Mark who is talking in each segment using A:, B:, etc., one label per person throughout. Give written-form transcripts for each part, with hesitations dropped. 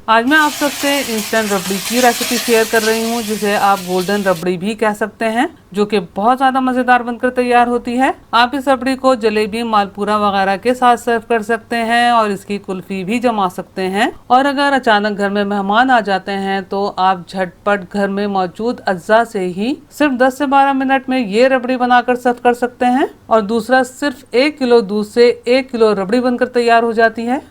A: आज मैं आप सबसे इंस्टेंट रबड़ी की रेसिपी शेयर कर रही हूँ, जिसे आप गोल्डन रबड़ी भी कह सकते हैं, जो कि बहुत ज़्यादा मज़ेदार बनकर तैयार होती है। आप इस रबड़ी को जलेबी, मालपुरा वगैरह के साथ सर्व कर सकते हैं और इसकी कुल्फी भी जमा सकते हैं। और अगर अचानक घर में मेहमान आ जाते हैं तो आप झटपट घर में मौजूद अज्जा से ही सिर्फ 10 से 12 मिनट में ये रबड़ी बनाकर सर्व कर सकते हैं। और दूसरा, सिर्फ 1 किलो दूध से 1 किलो रबड़ी बनकर तैयार हो जाती है।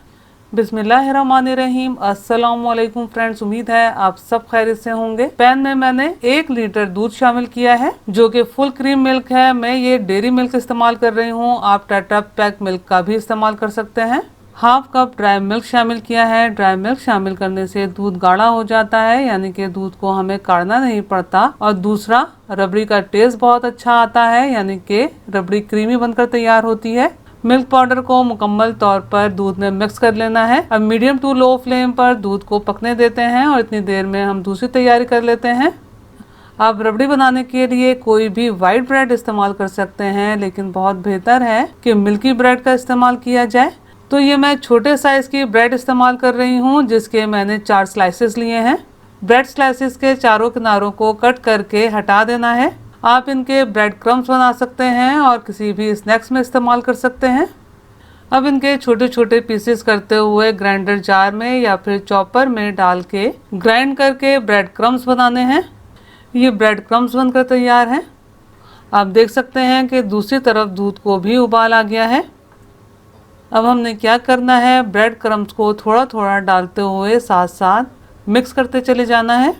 A: बिस्मिल्लाहिर्रहमानिर्रहीम। अस्सलामुअलैकुम फ्रेंड्स, उम्मीद है आप सब खैरियत से होंगे। पैन में मैंने 1 लीटर दूध शामिल किया है, जो कि फुल क्रीम मिल्क है। मैं ये डेयरी मिल्क इस्तेमाल कर रही हूँ, आप टाटा पैक मिल्क का भी इस्तेमाल कर सकते हैं। हाफ कप ड्राई मिल्क शामिल किया है। ड्राई मिल्क शामिल करने से दूध गाढ़ा हो जाता है, यानी कि दूध को हमें काढ़ना नहीं पड़ता। और दूसरा, रबड़ी का टेस्ट बहुत अच्छा आता है, यानी कि रबड़ी क्रीमी बनकर तैयार होती है। मिल्क पाउडर को मुकम्मल तौर पर दूध में मिक्स कर लेना है। अब मीडियम टू लो फ्लेम पर दूध को पकने देते हैं और इतनी देर में हम दूसरी तैयारी कर लेते हैं। आप रबड़ी बनाने के लिए कोई भी वाइट ब्रेड इस्तेमाल कर सकते हैं, लेकिन बहुत बेहतर है कि मिल्की ब्रेड का इस्तेमाल किया जाए। तो ये मैं छोटे साइज की ब्रेड इस्तेमाल कर रही हूँ, जिसके मैंने 4 स्लाइसेस लिए हैं। ब्रेड स्लाइसेस के चारों किनारों को कट करके हटा देना है। आप इनके ब्रेड क्रम्स बना सकते हैं और किसी भी स्नैक्स में इस्तेमाल कर सकते हैं। अब इनके छोटे छोटे पीसेस करते हुए ग्राइंडर जार में या फिर चॉपर में डाल के ग्राइंड करके ब्रेड क्रम्स बनाने हैं। ये ब्रेड क्रम्स बनकर तैयार हैं। आप देख सकते हैं कि दूसरी तरफ दूध को भी उबाल आ गया है। अब हमने क्या करना है, ब्रेड क्रम्स को थोड़ा थोड़ा डालते हुए साथ साथ मिक्स करते चले जाना है।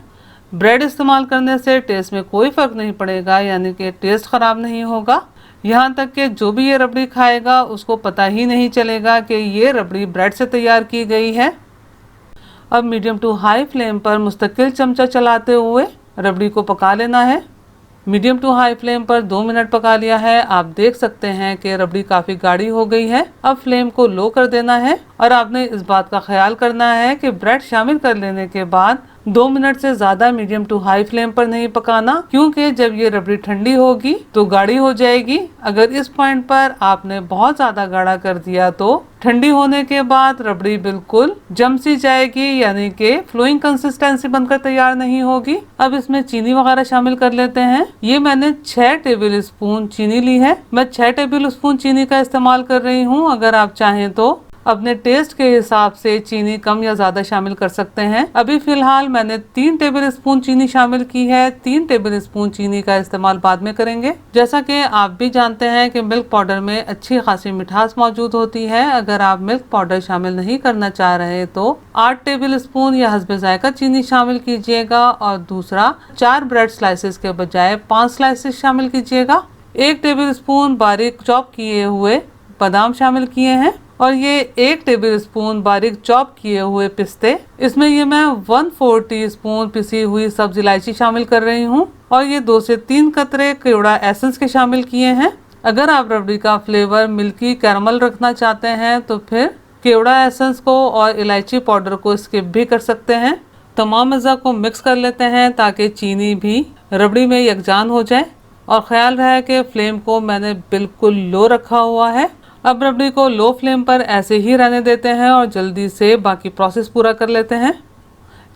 A: ब्रेड इस्तेमाल करने से टेस्ट में कोई फ़र्क नहीं पड़ेगा, यानी कि टेस्ट ख़राब नहीं होगा। यहाँ तक कि जो भी ये रबड़ी खाएगा उसको पता ही नहीं चलेगा कि ये रबड़ी ब्रेड से तैयार की गई है। अब मीडियम टू हाई फ्लेम पर मुस्तकिल चमचा चलाते हुए रबड़ी को पका लेना है। मीडियम टू हाई फ्लेम पर 2 मिनट पका लिया है। आप देख सकते हैं कि रबड़ी काफ़ी गाढ़ी हो गई है। अब फ्लेम को लो कर देना है और आपने इस बात का ख्याल करना है कि ब्रेड शामिल कर लेने के बाद 2 मिनट से ज्यादा मीडियम टू हाई फ्लेम पर नहीं पकाना, क्योंकि जब ये रबड़ी ठंडी होगी तो गाढ़ी हो जाएगी। अगर इस पॉइंट पर आपने बहुत ज्यादा गाढ़ा कर दिया तो ठंडी होने के बाद रबड़ी बिल्कुल जम सी जाएगी, यानी कि फ्लोइंग कंसिस्टेंसी बनकर तैयार नहीं होगी। अब इसमें चीनी वगैरह शामिल कर लेते हैं। ये मैंने 6 टेबल स्पून चीनी ली है। मैं 6 टेबल स्पून चीनी का इस्तेमाल कर रही हूँ। अगर आप चाहें तो अपने टेस्ट के हिसाब से चीनी कम या ज्यादा शामिल कर सकते हैं। अभी फिलहाल मैंने 3 टेबल स्पून चीनी शामिल की है। 3 टेबल स्पून चीनी का इस्तेमाल बाद में करेंगे। जैसा कि आप भी जानते हैं कि मिल्क पाउडर में अच्छी खासी मिठास मौजूद होती है। अगर आप मिल्क पाउडर शामिल नहीं करना चाह रहे तो 8 टेबल स्पून या हस्बे जायका चीनी शामिल कीजिएगा। और दूसरा, 4 ब्रेड स्लाइसेस के बजाय 5 स्लाइसेस शामिल कीजिएगा। 1 टेबल स्पून बारीक चॉप किए हुए बादाम शामिल किए हैं और ये 1 टेबल स्पून बारीक चॉप किए हुए पिस्ते। इसमें ये मैं 1/4 टीस्पून पिसी हुई सब्ज इलायची शामिल कर रही हूँ और ये 2 से 3 कतरे केवड़ा एसेंस के शामिल किए हैं। अगर आप रबड़ी का फ्लेवर मिल्की कैरमल रखना चाहते हैं तो फिर केवड़ा एसेंस को और इलायची पाउडर को स्किप भी कर सकते हैं। तमाम अज़ा को मिक्स कर लेते हैं ताकि चीनी भी रबड़ी में यकजान हो जाए। और ख्याल रहे कि फ्लेम को मैंने बिल्कुल लो रखा हुआ है। अब रबड़ी को लो फ्लेम पर ऐसे ही रहने देते हैं और जल्दी से बाकी प्रोसेस पूरा कर लेते हैं।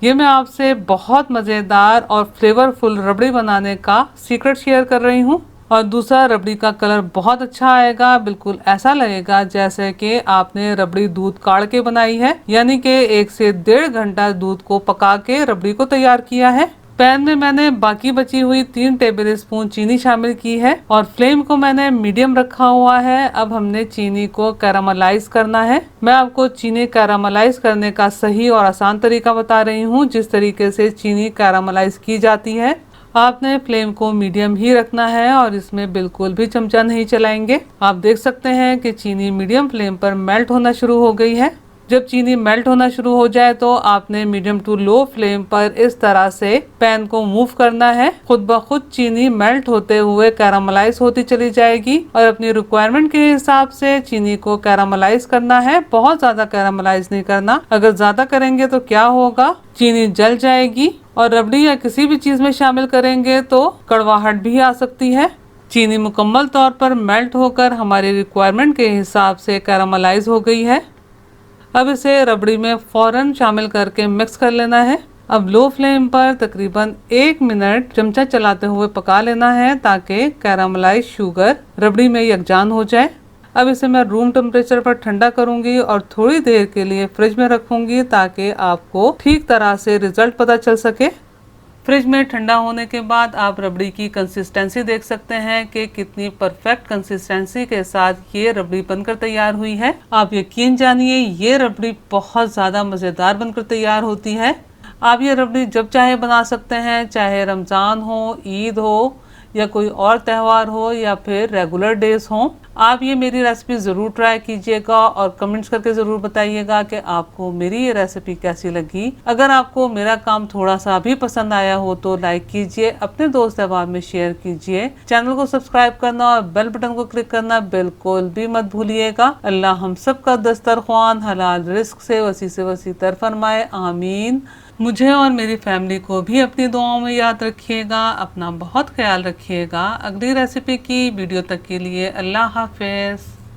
A: ये मैं आपसे बहुत मज़ेदार और फ्लेवरफुल रबड़ी बनाने का सीक्रेट शेयर कर रही हूँ। और दूसरा, रबड़ी का कलर बहुत अच्छा आएगा। बिल्कुल ऐसा लगेगा जैसे कि आपने रबड़ी दूध काढ़ के बनाई है, यानी कि 1 से 1.5 घंटा दूध को पका के रबड़ी को तैयार किया है। पैन में मैंने बाकी बची हुई 3 टेबल स्पून चीनी शामिल की है और फ्लेम को मैंने मीडियम रखा हुआ है। अब हमने चीनी को कैरामलाइज करना है। मैं आपको चीनी कैरामलाइज करने का सही और आसान तरीका बता रही हूँ। जिस तरीके से चीनी कैरामलाइज की जाती है, आपने फ्लेम को मीडियम ही रखना है और इसमें बिल्कुल भी चमचा नहीं चलाएंगे। आप देख सकते हैं कि चीनी मीडियम फ्लेम पर मेल्ट होना शुरू हो गई है। जब चीनी मेल्ट होना शुरू हो जाए तो आपने मीडियम टू लो फ्लेम पर इस तरह से पैन को मूव करना है। खुद ब खुद चीनी मेल्ट होते हुए कैरामलाइज होती चली जाएगी और अपनी रिक्वायरमेंट के हिसाब से चीनी को कैरामलाइज करना है। बहुत ज्यादा कैरामलाइज नहीं करना। अगर ज्यादा करेंगे तो क्या होगा, चीनी जल जाएगी और रबड़ी या किसी भी चीज में शामिल करेंगे तो कड़वाहट भी आ सकती है। चीनी मुकम्मल तौर पर मेल्ट होकर हमारी रिक्वायरमेंट के हिसाब से कैरामलाइज हो गई है। अब इसे रबड़ी में फौरन शामिल करके मिक्स कर लेना है। अब लो फ्लेम पर तकरीबन 1 मिनट चमचा चलाते हुए पका लेना है ताकि कैरामलाइज शुगर रबड़ी में यकजान हो जाए। अब इसे मैं रूम टेम्परेचर पर ठंडा करूंगी और थोड़ी देर के लिए फ्रिज में रखूंगी ताकि आपको ठीक तरह से रिजल्ट पता चल सके। फ्रिज में ठंडा होने के बाद आप रबड़ी की कंसिस्टेंसी देख सकते हैं कि कितनी परफेक्ट कंसिस्टेंसी के साथ ये रबड़ी बनकर तैयार हुई है। आप यकीन जानिए ये रबड़ी बहुत ज़्यादा मज़ेदार बनकर तैयार होती है। आप ये रबड़ी जब चाहे बना सकते हैं, चाहे रमज़ान हो, ईद हो या कोई और त्यौहार हो या फिर रेगुलर डेज हो। आप ये मेरी रेसिपी ज़रूर ट्राई कीजिएगा और कमेंट्स करके ज़रूर बताइएगा कि आपको मेरी ये रेसिपी कैसी लगी। अगर आपको मेरा काम थोड़ा सा भी पसंद आया हो तो लाइक कीजिए, अपने दोस्त अहबाब में शेयर कीजिए, चैनल को सब्सक्राइब करना और बेल बटन को क्लिक करना बिल्कुल भी मत भूलिएगा। अल्लाह हम सब का दस्तरख्वान हलाल रिस्क से वसी तर फरमाए, आमीन। मुझे और मेरी फैमिली को भी अपनी दुआओं में याद रखिएगा। अपना बहुत ख्याल रखिएगा। अगली रेसिपी की वीडियो तक के लिए अल्लाह हाफिज़।